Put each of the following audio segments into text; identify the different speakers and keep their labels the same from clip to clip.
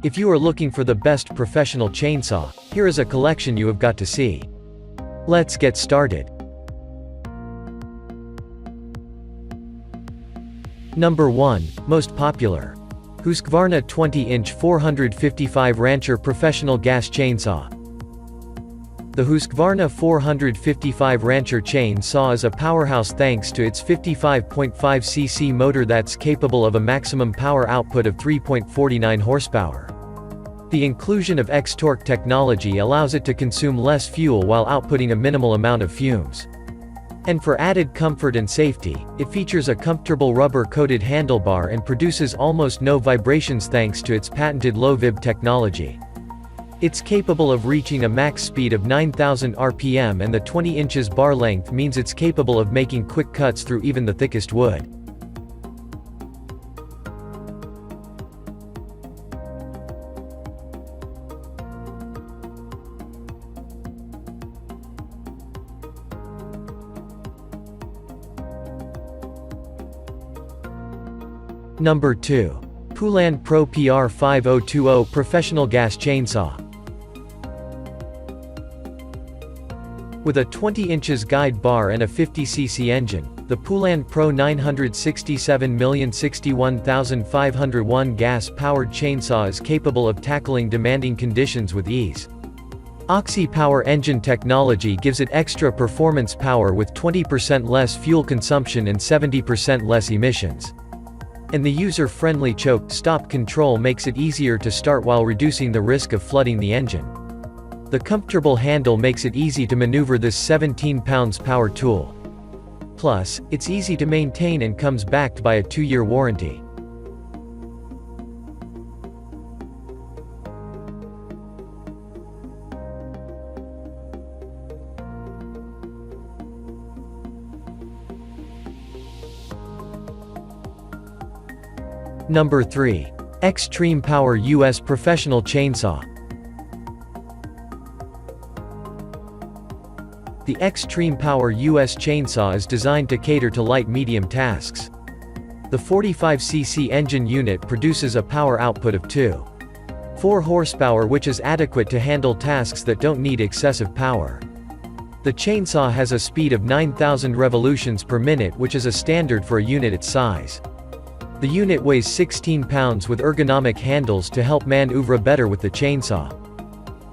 Speaker 1: If you are looking for the best professional chainsaw, here is a collection you have got to see. Let's get started. Number 1, Most Popular. Husqvarna 20-inch 455 Rancher Professional Gas Chainsaw. The Husqvarna 455 Rancher chainsaw is a powerhouse thanks to its 55.5cc motor that's capable of a maximum power output of 3.49 horsepower. The inclusion of X-Torque technology allows it to consume less fuel while outputting a minimal amount of fumes. And for added comfort and safety, it features a comfortable rubber-coated handlebar and produces almost no vibrations thanks to its patented low-vib technology. It's capable of reaching a max speed of 9,000 RPM, and the 20 inches bar length means it's capable of making quick cuts through even the thickest wood. Number 2. Poulan Pro PR5020 Professional Gas Chainsaw. With a 20 inches guide bar and a 50cc engine, the Poulan Pro 967,061,501 gas-powered chainsaw is capable of tackling demanding conditions with ease. Oxy-power engine technology gives it extra performance power with 20% less fuel consumption and 70% less emissions. And the user-friendly choke stop control makes it easier to start while reducing the risk of flooding the engine. The comfortable handle makes it easy to maneuver this 17 pounds power tool. Plus, it's easy to maintain and comes backed by a 2-year warranty. Number 3. XtremepowerUS Professional Chainsaw. The XtremepowerUS chainsaw is designed to cater to light-medium tasks. The 45cc engine unit produces a power output of 2.4 horsepower, which is adequate to handle tasks that don't need excessive power. The chainsaw has a speed of 9,000 revolutions per minute, which is a standard for a unit its size. The unit weighs 16 pounds with ergonomic handles to help maneuver better with the chainsaw.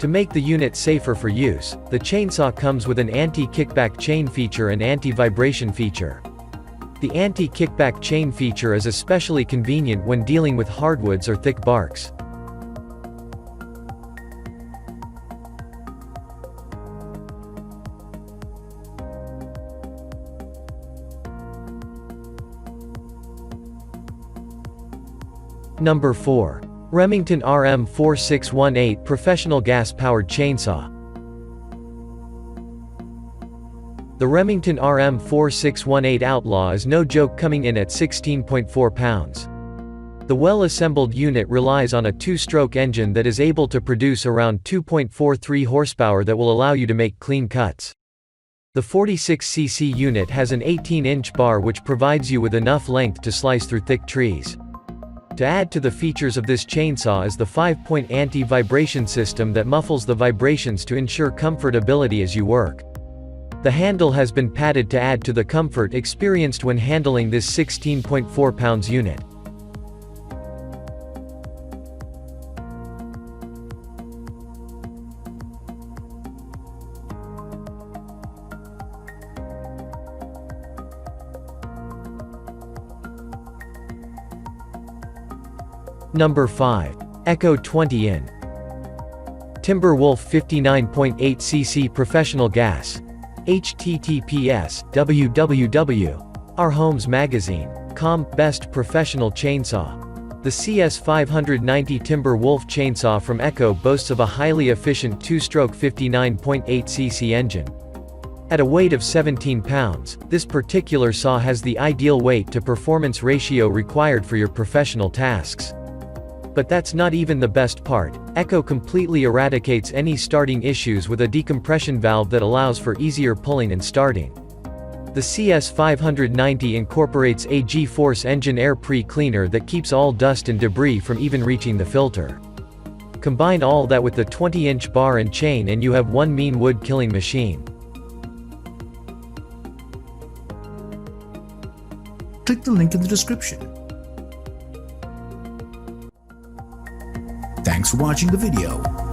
Speaker 1: To make the unit safer for use, the chainsaw comes with an anti-kickback chain feature and anti-vibration feature. The anti-kickback chain feature is especially convenient when dealing with hardwoods or thick barks. Number 4. Remington RM4618 Professional Gas-Powered Chainsaw. The Remington RM4618 Outlaw is no joke, coming in at 16.4 pounds. The well-assembled unit relies on a 2-stroke engine that is able to produce around 2.43 horsepower that will allow you to make clean cuts. The 46cc unit has an 18-inch bar which provides you with enough length to slice through thick trees. To add to the features of this chainsaw is the 5-point anti-vibration system that muffles the vibrations to ensure comfortability as you work. The handle has been padded to add to the comfort experienced when handling this 16.4 pounds unit. Number 5. Echo 20-in. Timberwolf 59.8cc Professional Gas. https://www.ourhomesmagazine.com Best Professional Chainsaw. The CS590 Timberwolf chainsaw from Echo boasts of a highly efficient 2-stroke 59.8cc engine. At a weight of 17 pounds, this particular saw has the ideal weight-to-performance ratio required for your professional tasks. But that's not even the best part. Echo completely eradicates any starting issues with a decompression valve that allows for easier pulling and starting. The CS590 incorporates a G-Force engine air pre-cleaner that keeps all dust and debris from even reaching the filter. Combine all that with the 20-inch bar and chain and you have one mean wood killing machine.
Speaker 2: Click the link in the description. Thanks for watching the video.